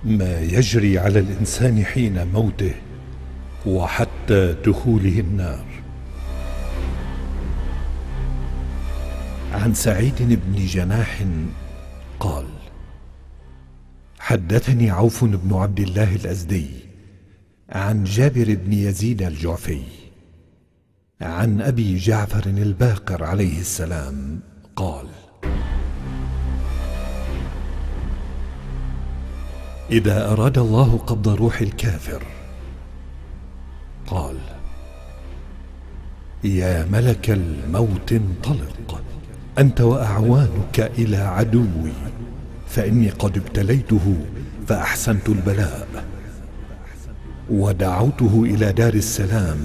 ما يجري على الإنسان حين موته وحتى دخوله النار. عن سعيد بن جناح قال: حدثني عوف بن عبد الله الأزدي عن جابر بن يزيد الجعفي عن أبي جعفر الباقر عليه السلام قال: إذا أراد الله قبض روح الكافر قال: يا ملك الموت انطلق أنت وأعوانك إلى عدوي، فإني قد ابتليته فأحسنت البلاء، ودعوته إلى دار السلام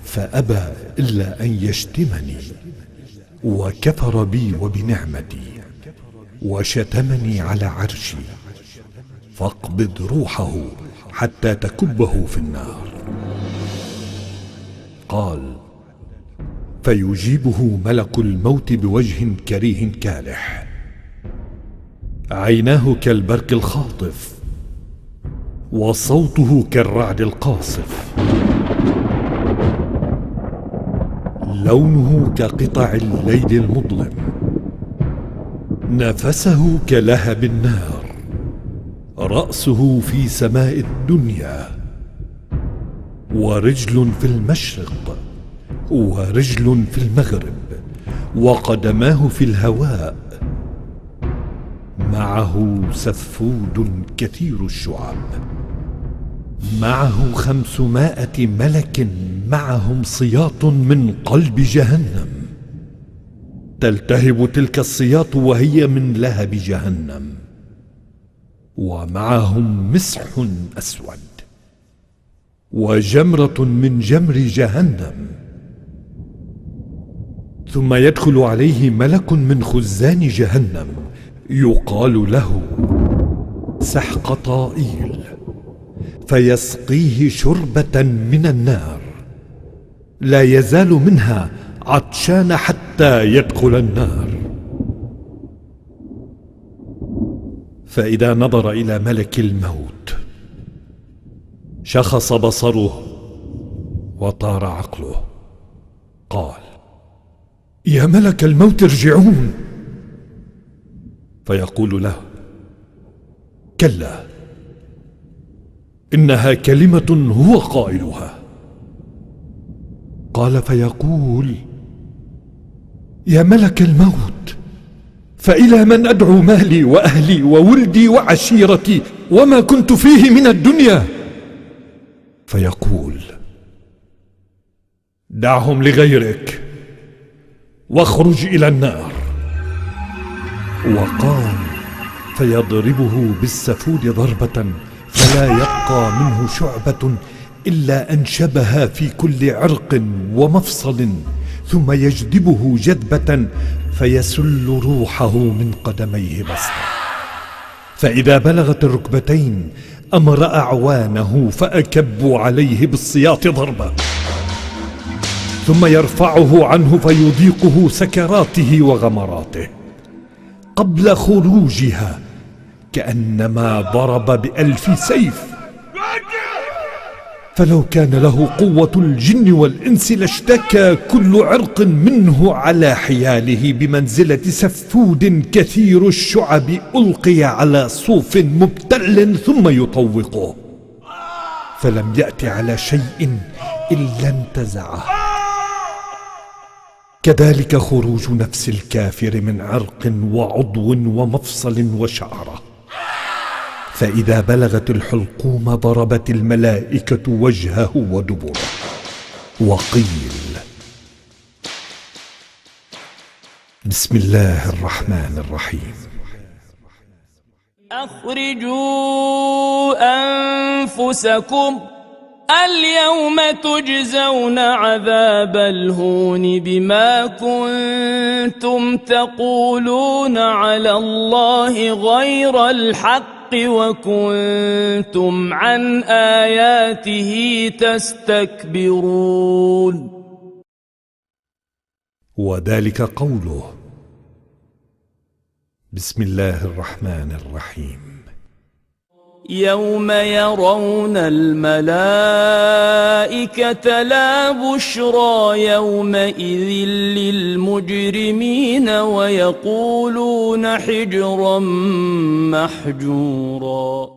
فأبى إلا أن يشتمني، وكفر بي وبنعمتي، وشتمني على عرشي، فاقبض روحه حتى تكبه في النار. قال: فيجيبه ملك الموت بوجه كريه كالح، عيناه كالبرق الخاطف، وصوته كالرعد القاصف، لونه كقطع الليل المظلم، نفسه كلهب النار، رأسه في سماء الدنيا، ورجل في المشرق، ورجل في المغرب، وقدماه في الهواء، معه سفود كثير الشعب، معه 500 ملك معهم صياط من قلب جهنم، تلتهب تلك الصياط وهي من لهب جهنم، ومعهم مسح أسود، وجمرة من جمر جهنم. ثم يدخل عليه ملك من خزان جهنم يقال له سحقطائيل، فيسقيه شربة من النار، لا يزال منها عطشان حتى يدخل النار. فإذا نظر إلى ملك الموت شخص بصره وطار عقله. قال: يا ملك الموت ارجعون. فيقول له: كلا، إنها كلمة هو قائلها. قال: فيقول: يا ملك الموت، فإلى من أدعو مالي وأهلي وولدي وعشيرتي وما كنت فيه من الدنيا؟ فيقول: دعهم لغيرك واخرج إلى النار. وقام فيضربه بالسفود ضربة فلا يبقى منه شعبة إلا أنشبها في كل عرق ومفصل، ثم يجذبه جذبة فيسل روحه من قدميه بسطة، فإذا بلغت الركبتين أمر أعوانه فأكبوا عليه بالسياط ضربة، ثم يرفعه عنه فيضيقه سكراته وغمراته قبل خروجها كأنما ضرب ب1000 سيف. فلو كان له قوة الجن والإنس لاشتكى كل عرق منه على حياله بمنزلة سفود كثير الشعب ألقي على صوف مبتل ثم يطوقه، فلم يأت على شيء إلا انتزعه. كذلك خروج نفس الكافر من عرق وعضو ومفصل وشعرة، فإذا بلغت الحلقوم ضربت الملائكة وجهه ودبره. وقيل: بسم الله الرحمن الرحيم. أخرجوا أنفسكم اليوم تجزون عذاب الهون بما كنتم تقولون على الله غير الحق وكنتم عن آياته تستكبرون. وذلك قوله: بسم الله الرحمن الرحيم. يوم يرون الملائكة لا بشرى يومئذ للمجرمين ويقولون حجرا محجورا.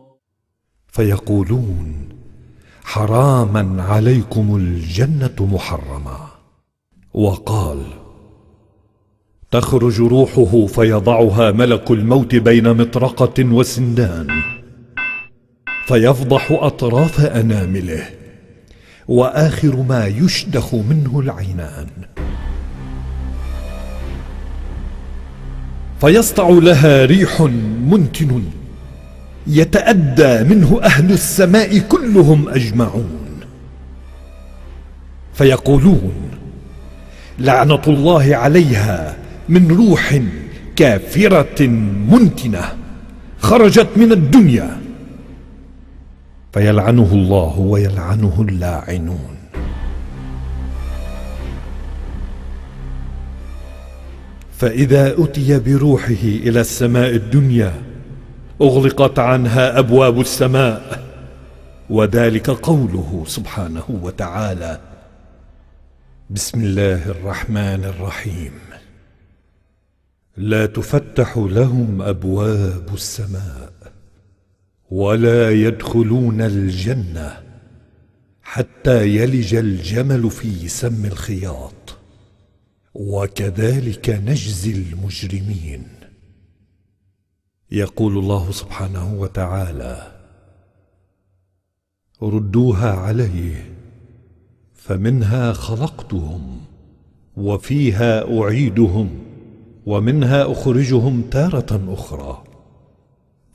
فيقولون حراما عليكم الجنة محرما. وقال تخرج روحه فيضعها ملك الموت بين مطرقة وسندان، فيفضح أطراف أنامله، وآخر ما يشدخ منه العينان، فيسطع لها ريح منتن يتأدى منه أهل السماء كلهم أجمعون، فيقولون لعنة الله عليها من روح كافرة منتنة خرجت من الدنيا، فيلعنه الله ويلعنه اللاعنون. فإذا أتي بروحه إلى السماء الدنيا أغلقت عنها أبواب السماء، وذلك قوله سبحانه وتعالى: بسم الله الرحمن الرحيم، لا تفتح لهم أبواب السماء ولا يدخلون الجنة حتى يلج الجمل في سم الخياط، وكذلك نجزي المجرمين. يقول الله سبحانه وتعالى: ردوها عليه فمنها خلقتهم وفيها أعيدهم ومنها أخرجهم تارة أخرى.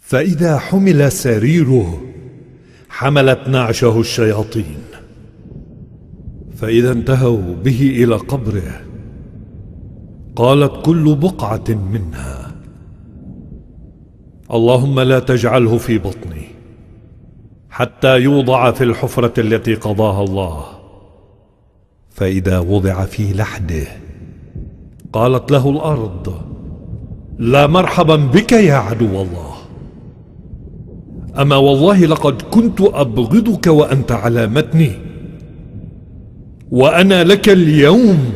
فإذا حمل سريره حملت نعشه الشياطين، فإذا انتهوا به إلى قبره قالت كل بقعة منها: اللهم لا تجعله في بطني حتى يوضع في الحفرة التي قضاها الله. فإذا وضع في لحده قالت له الأرض: لا مرحبا بك يا عدو الله، أما والله لقد كنت أبغضك وأنت على متني، وأنا لك اليوم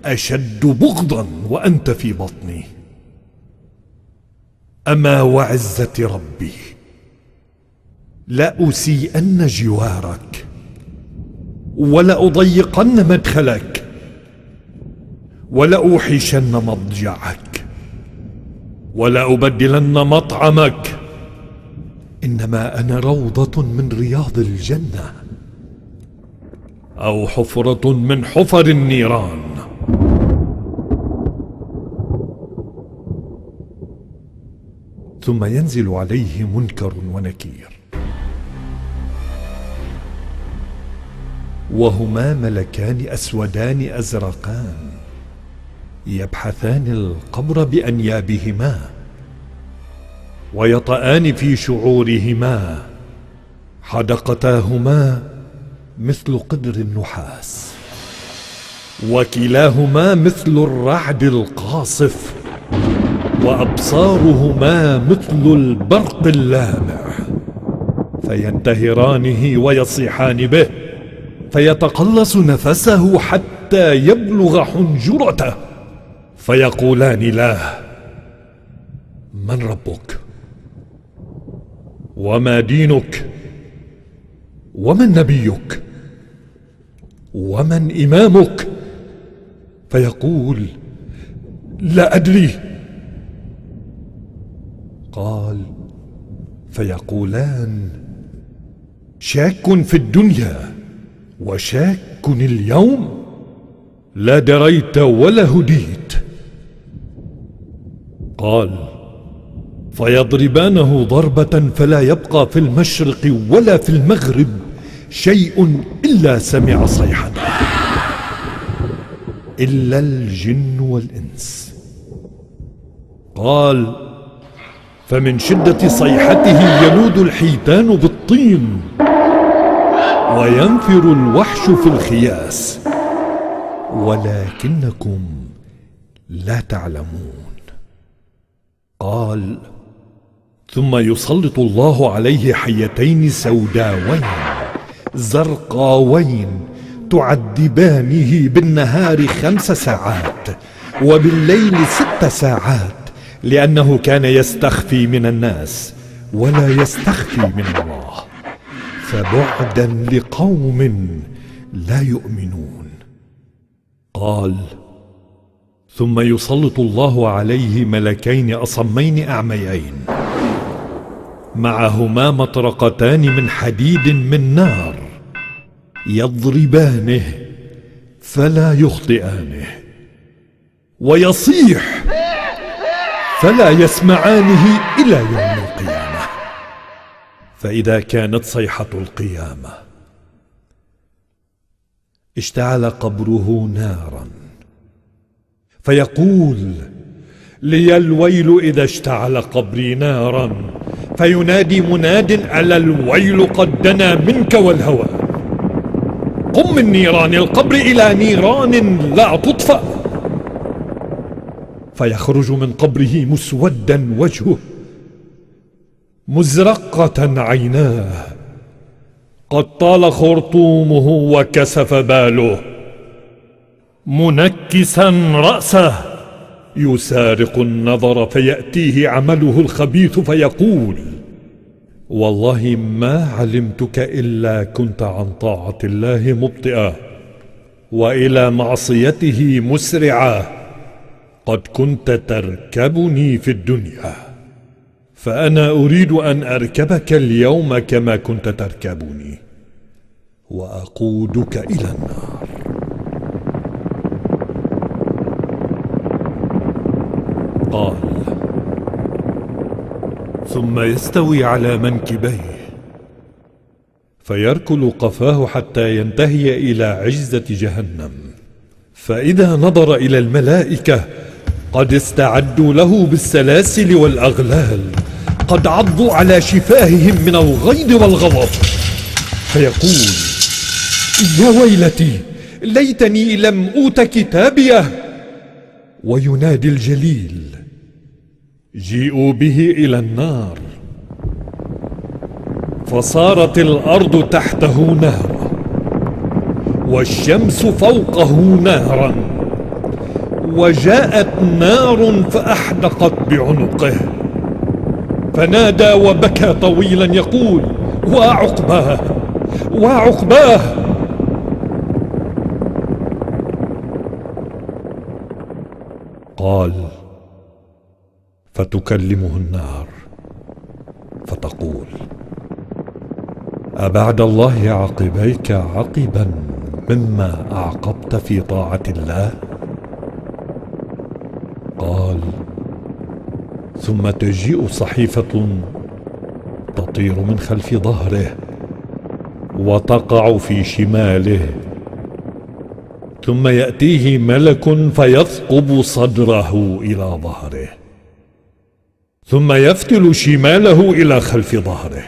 أشد بغضا وأنت في بطني. أما وعزة ربي لأسيئن جوارك ولأضيقن مدخلك ولأوحشن مضجعك ولأبدلن مطعمك، إنما أنا روضة من رياض الجنة أو حفرة من حفر النيران. ثم ينزل عليه منكر ونكير، وهما ملكان أسودان أزرقان يبحثان القبر بأنيابهما ويطآن في شعورهما، حدقتاهما مثل قدر النحاس، وكلاهما مثل الرعد القاصف، وأبصارهما مثل البرق اللامع، فينتهرانه ويصيحان به، فيتقلص نفسه حتى يبلغ حنجرته، فيقولان له: من ربك؟ وما دينك؟ ومن نبيك؟ ومن إمامك؟ فيقول: لا أدري. قال: فيقولان: شاك في الدنيا وشاك اليوم، لا دريت ولا هديت. قال: فيضربانه ضربة فلا يبقى في المشرق ولا في المغرب شيء إلا سمع صيحته، إلا الجن والإنس. قال: فمن شدة صيحته يلود الحيتان بالطين وينفر الوحش في الخياس، ولكنكم لا تعلمون. قال: ثم يسلط الله عليه حيتين سوداوين زرقاوين تعذبانه بالنهار 5 ساعات وبالليل 6 ساعات، لأنه كان يستخفي من الناس ولا يستخفي من الله، فبعدا لقوم لا يؤمنون. قال: ثم يسلط الله عليه ملكين أصمين أعميين معهما مطرقتان من حديد من نار يضربانه فلا يخطئانه، ويصيح فلا يسمعانه إلى يوم القيامة. فإذا كانت صيحة القيامة اشتعل قبره نارا، فيقول: لي الويل إذا اشتعل قبري نارا، فينادي مناد: ألا الويل قد دنا منك والهوى، قم من نيران القبر إلى نيران لا تطفأ. فيخرج من قبره مسودا وجهه، مزرقة عيناه، قد طال خرطومه وكسف باله، منكسا رأسه، يسارق النظر فيأتيه عمله الخبيث فيقول: والله ما علمتك إلا كنت عن طاعة الله مبطئا وإلى معصيته مسرعا، قد كنت تركبني في الدنيا، فأنا أريد أن أركبك اليوم كما كنت تركبني وأقودك إلى النار. قال: ثم يستوي على منكبيه فيركل قفاه حتى ينتهي إلى عجزة جهنم، فإذا نظر إلى الملائكة قد استعدوا له بالسلاسل والأغلال، قد عضوا على شفاههم من الغيظ والغضب، فيقول: يا ويلتي ليتني لم أوت كتابيه. وينادي الجليل: جيئوا به إلى النار، فصارت الأرض تحته نارا والشمس فوقه نارا، وجاءت نار فأحدقت بعنقه، فنادى وبكى طويلا يقول: وعقباه وعقباه. قال: فتكلمه النار فتقول: أبعد الله عقبيك عقبا مما أعقبت في طاعة الله؟ قال: ثم تجيء صحيفة تطير من خلف ظهره وتقع في شماله، ثم يأتيه ملك فيثقب صدره إلى ظهره، ثم يفتل شماله إلى خلف ظهره،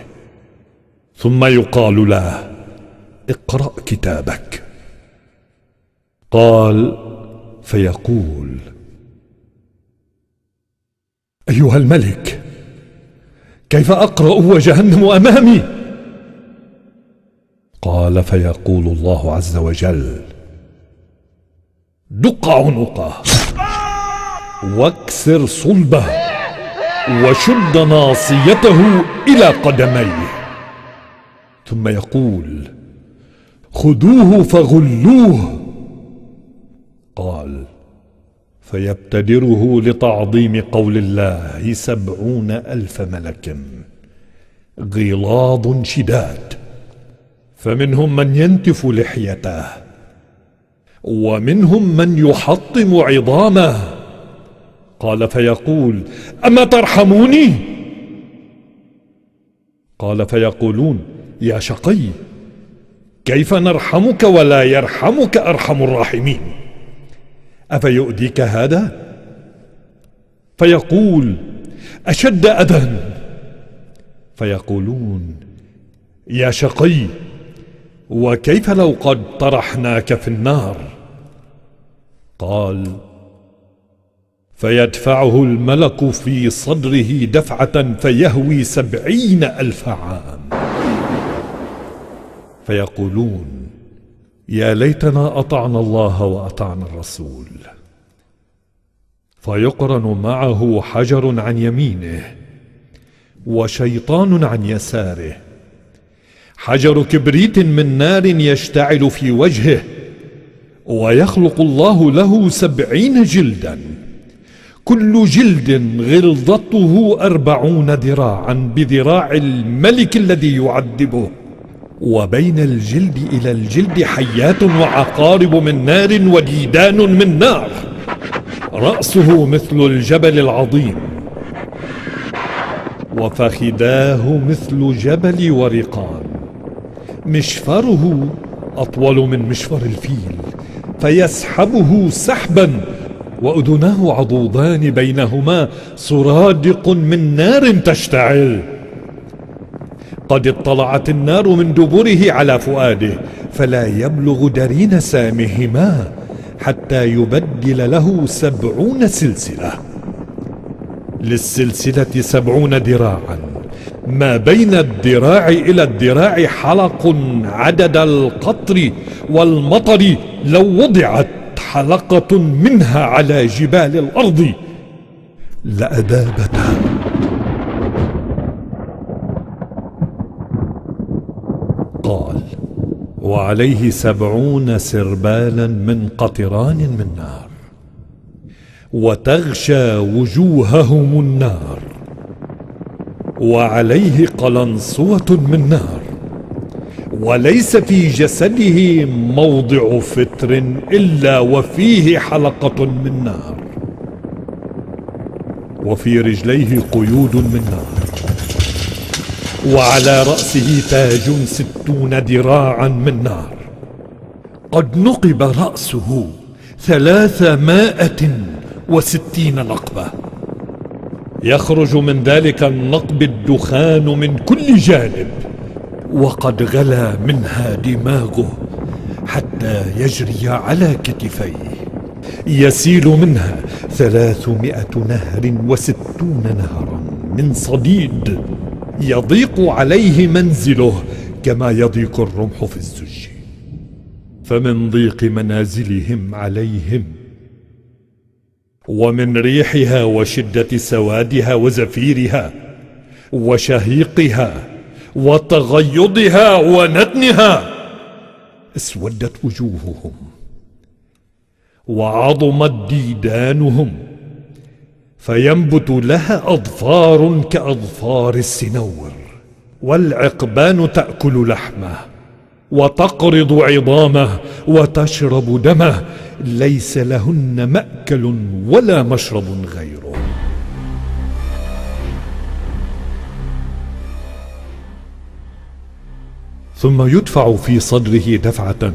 ثم يقال له: اقرأ كتابك. قال: فيقول: أيها الملك، كيف أقرأ وجهنم أمامي؟ قال: فيقول الله عز وجل: دق عنقه واكسر صلبه وشد ناصيته إلى قدميه، ثم يقول: خذوه فغلوه. قال: فيبتدره لتعظيم قول الله 70,000 ملك غلاظ شداد، فمنهم من ينتف لحيته، ومنهم من يحطم عظامه. قال: فيقول: أما ترحموني؟ قال: فيقولون: يا شقي، كيف نرحمك ولا يرحمك أرحم الراحمين؟ أفيؤذيك هذا؟ فيقول: أشد أذى. فيقولون: يا شقي، وكيف لو قد طرحناك في النار؟ قال: فيدفعه الملك في صدره دفعة فيهوي 70,000 عام. فيقولون: يا ليتنا أطعنا الله وأطعنا الرسول. فيقرن معه حجر عن يمينه وشيطان عن يساره، حجر كبريت من نار يشتعل في وجهه، ويخلق الله له 70 جلدا، كل جلد غلظته 40 ذراعا بذراع الملك الذي يعذبه، وبين الجلد إلى الجلد حيات وعقارب من نار وديدان من نار، رأسه مثل الجبل العظيم، وفخذاه مثل جبل ورقان، مشفره أطول من مشفر الفيل فيسحبه سحبا، وأذناه عضوضان بينهما سرادق من نار تشتعل. قد اطلعت النار من دبره على فؤاده، فلا يبلغ درين سامهما حتى يبدل له 70 سلسلة، للسلسلة 70 ذراعا، ما بين الذراع إلى الذراع حلق عدد القطر والمطر، لو وضعت حلقة منها على جبال الأرض لأذابتها. قال: وعليه 70 سربالا من قطران من نار، وتغشى وجوههم النار، وعليه قلنسوة من نار، وليس في جسده موضع فتر إلا وفيه حلقة من نار، وفي رجليه قيود من نار، وعلى رأسه تاج 60 ذراعا من نار، قد نقب رأسه 360 نقبة، يخرج من ذلك النقب الدخان من كل جانب، وقد غلا منها دماغه حتى يجري على كتفيه، يسيل منها 300 نهر و60 نهرا من صديد، يضيق عليه منزله كما يضيق الرمح في الزج. فمن ضيق منازلهم عليهم، ومن ريحها وشدة سوادها وزفيرها وشهيقها وتغيضها ونتنها، اسودت وجوههم وعظمت ديدانهم، فينبت لها أظفار كأظفار السنور، والعقبان تأكل لحمه وتقرض عظامه وتشرب دمه، ليس لهن مأكل ولا مشرب غيره. ثم يدفع في صدره دفعة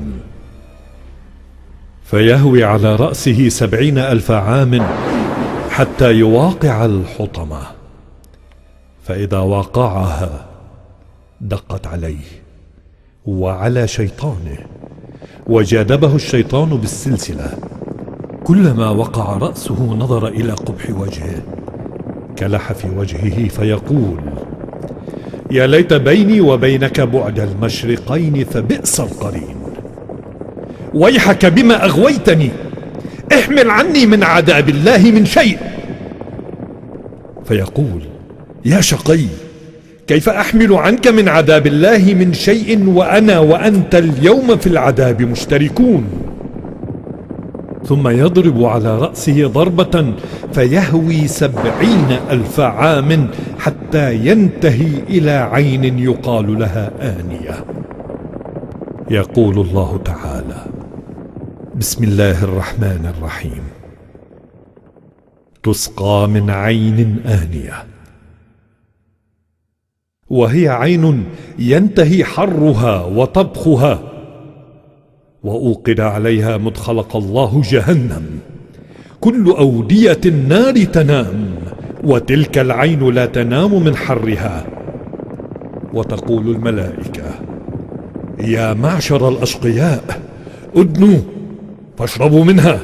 فيهوي على رأسه 70,000 عام حتى يواقع الحطمة، فإذا واقعها دقت عليه وعلى شيطانه، وجاذبه الشيطان بالسلسلة، كلما وقع رأسه نظر إلى قبح وجهه، كلح في وجهه فيقول: يا ليت بيني وبينك بعد المشرقين فبئس القرين، ويحك بما أغويتني، احمل عني من عذاب الله من شيء. فيقول: يا شقي، كيف أحمل عنك من عذاب الله من شيء وأنا وأنت اليوم في العذاب مشتركون؟ ثم يضرب على رأسه ضربة فيهوي 70,000 عام حتى ينتهي إلى عين يقال لها آنية. يقول الله تعالى: بسم الله الرحمن الرحيم: تسقى من عين آنية، وهي عين ينتهي حرها وطبخها، وأوقد عليها مدخلق الله جهنم، كل أودية النار تنام، وتلك العين لا تنام من حرها. وتقول الملائكة: يا معشر الأشقياء، أدنوا فاشربوا منها.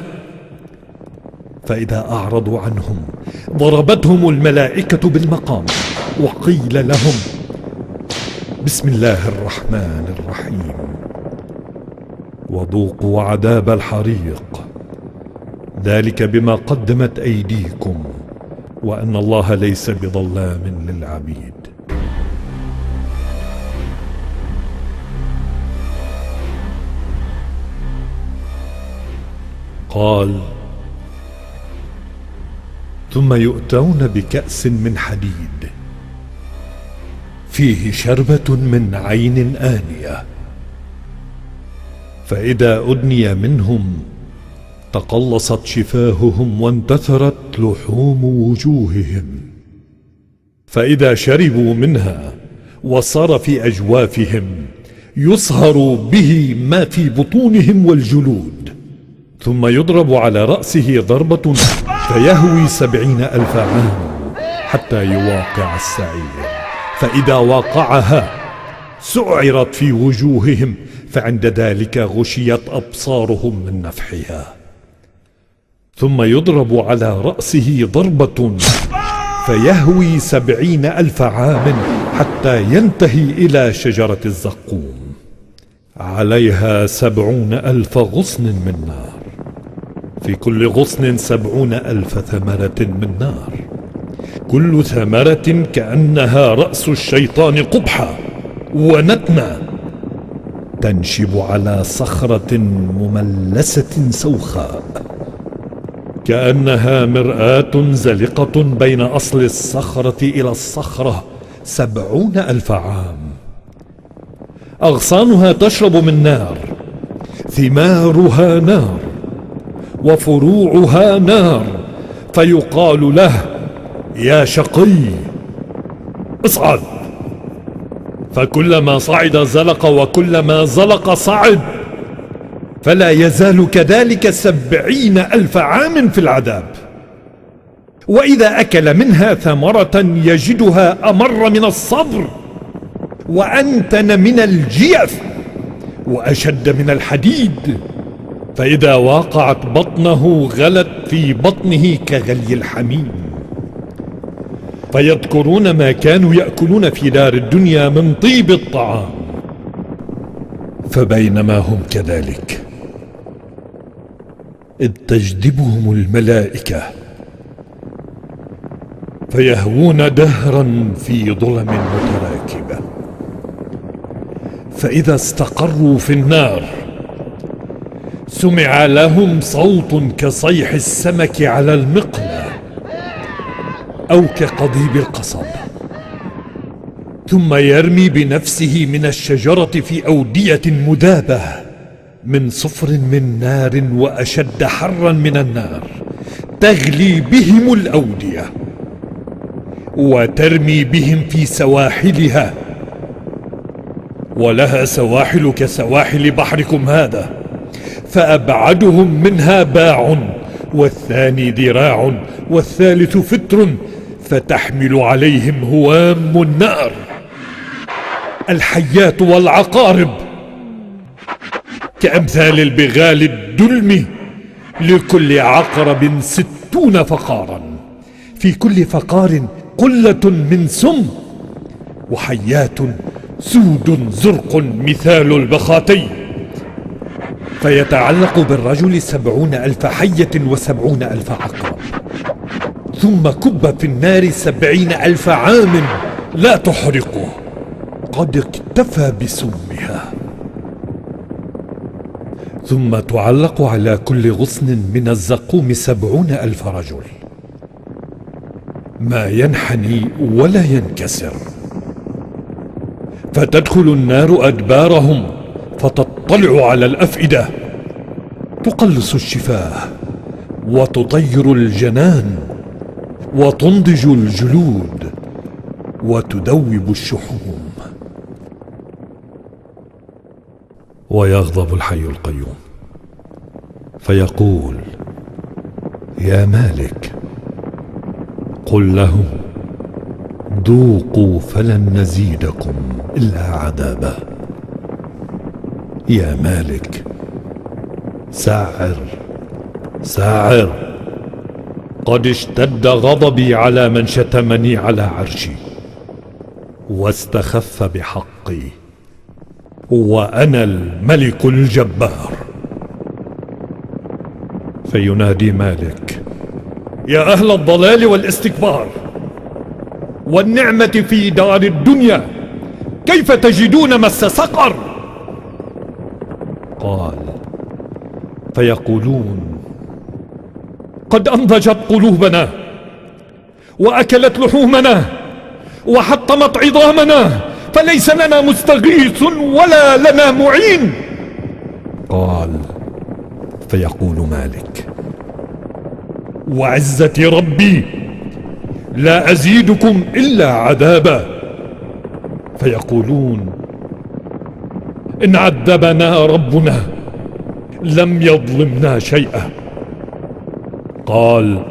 فإذا أعرضوا عنهم ضربتهم الملائكة بالمقام وقيل لهم بسم الله الرحمن الرحيم وذوقوا عذاب الحريق ذلك بما قدمت أيديكم وأن الله ليس بظلام للعبيد. قال ثم يؤتون بكأس من حديد فيه شربة من عين آنية فإذا أدني منهم تقلصت شفاههم وانتثرت لحوم وجوههم فإذا شربوا منها وصار في أجوافهم يصهر به ما في بطونهم والجلود ثم يضرب على رأسه ضربة فيهوي 70,000 عام حتى يواقع السعير فإذا واقعها سعرت في وجوههم فعند ذلك غشيت أبصارهم من نفحها ثم يضرب على رأسه ضربة فيهوي 70,000 عام حتى ينتهي إلى شجرة الزقوم عليها 70,000 غصن من نار في كل غصن 70,000 ثمرة من نار كل ثمرة كأنها رأس الشيطان قبحا ونتنا تنشب على صخرة مملسة سوخاء كأنها مرآة زلقة بين أصل الصخرة إلى الصخرة 70,000 عام أغصانها تشرب من نار ثمارها نار وفروعها نار فيقال له يا شقي اصعد فكلما صعد زلق وكلما زلق صعد فلا يزال كذلك 70,000 عام في العذاب وإذا أكل منها ثمرة يجدها أمر من الصبر وأنتن من الجيف وأشد من الحديد فإذا واقعت بطنه غلت في بطنه كغلي الحميم فيذكرون ما كانوا يأكلون في دار الدنيا من طيب الطعام فبينما هم كذلك إذ تجذبهم الملائكة فيهوون دهرا في ظلم متراكبة فإذا استقروا في النار سمع لهم صوت كصيح السمك على المقلاة أو كقضيب القصب ثم يرمي بنفسه من الشجرة في أودية مذابة من صفر من نار وأشد حرا من النار تغلي بهم الأودية وترمي بهم في سواحلها ولها سواحل كسواحل بحركم هذا فأبعدهم منها باع والثاني ذراع والثالث فتر فتحمل عليهم هوام النار الحيات والعقارب كأمثال البغال الدلم لكل عقرب 60 فقارا في كل فقار قلة من سم وحيات سود زرق مثال البخاتين فيتعلق بالرجل 70,000 حية و70,000 عقرب ثم كب في النار 70,000 عام لا تحرقه قد اكتفى بسمها ثم تعلق على كل غصن من الزقوم 70,000 رجل ما ينحني ولا ينكسر فتدخل النار أدبارهم فتطلع على الأفئدة تقلص الشفاه وتطير الجنان وتنضج الجلود وتذوب الشحوم ويغضب الحي القيوم فيقول يا مالك قل لهم ذوقوا فلن نزيدكم إلا عذابا يا مالك ساعر ساعر قد اشتد غضبي على من شتمني على عرشي واستخف بحقي، وأنا الملك الجبار. فينادي مالك: يا أهل الضلال والاستكبار والنعمة في دار الدنيا، كيف تجدون مس سقر؟ قال: فيقولون: قد أنضجت قلوبنا وأكلت لحومنا وحطمت عظامنا، فليس لنا مستغيث ولا لنا معين. قال: فيقول مالك: وعزة ربي لا أزيدكم إلا عذابا. فيقولون: إن عذبنا ربنا لم يظلمنا شيئا. قال: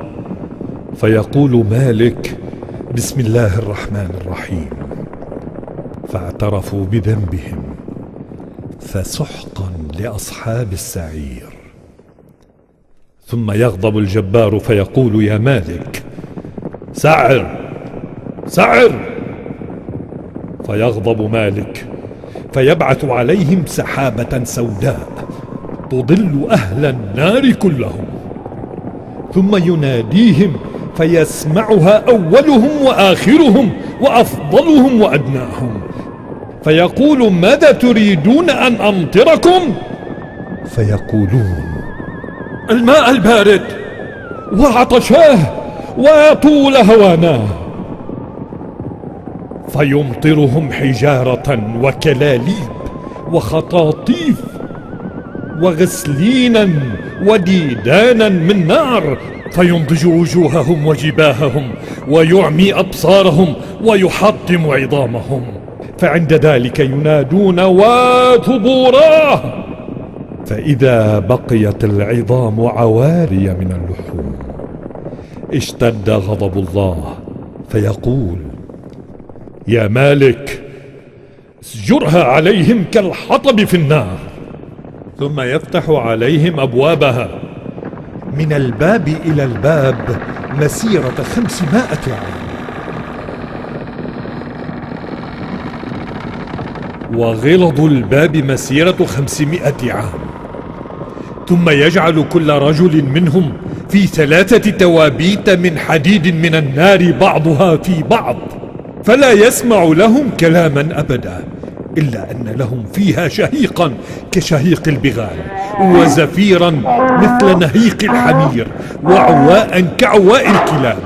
فيقول مالك: بسم الله الرحمن الرحيم. فاعترفوا بذنبهم فسحقا لأصحاب السعير. ثم يغضب الجبار فيقول: يا مالك سعر سعر. فيغضب مالك فيبعث عليهم سحابة سوداء تضل أهل النار كلهم، ثم يناديهم فيسمعها أولهم وآخرهم وأفضلهم وأدناهم، فيقول: ماذا تريدون أن أمطركم؟ فيقولون: الماء البارد وعطشاه وطول هواناه. فيمطرهم حجارة وكلاليب وخطاطيف وغسلينا وديدانا من نار، فينضج وجوههم وجباههم ويعمي أبصارهم ويحطم عظامهم. فعند ذلك ينادون: وثبوراه. فإذا بقيت العظام عواري من اللحوم اشتد غضب الله فيقول: يا مالك اسجرها عليهم كالحطب في النار. ثم يفتح عليهم أبوابها من الباب إلى الباب مسيرة 500 عام، وغلظ الباب مسيرة 500 عام. ثم يجعل كل رجل منهم في 3 توابيت من حديد من النار بعضها في بعض، فلا يسمع لهم كلاما أبدا، إلا أن لهم فيها شهيقا كشهيق البغال، وزفيرا مثل نهيق الحمير، وعواء كعواء الكلاب،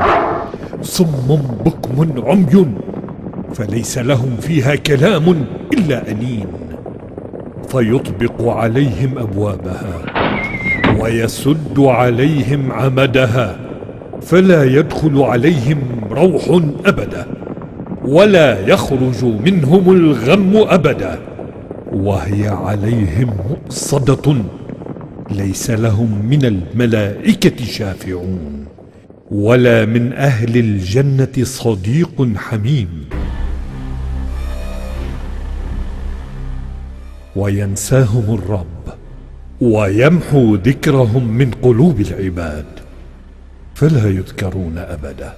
صم بكم عمي، فليس لهم فيها كلام إلا أنين. فيطبق عليهم أبوابها ويسد عليهم عمدها، فلا يدخل عليهم روح أبدا، ولا يخرج منهم الغم أبدا، وهي عليهم مؤصدة، ليس لهم من الملائكة شافعون ولا من أهل الجنة صديق حميم. وينساهم الرب ويمحو ذكرهم من قلوب العباد، فلا يذكرون أبدا.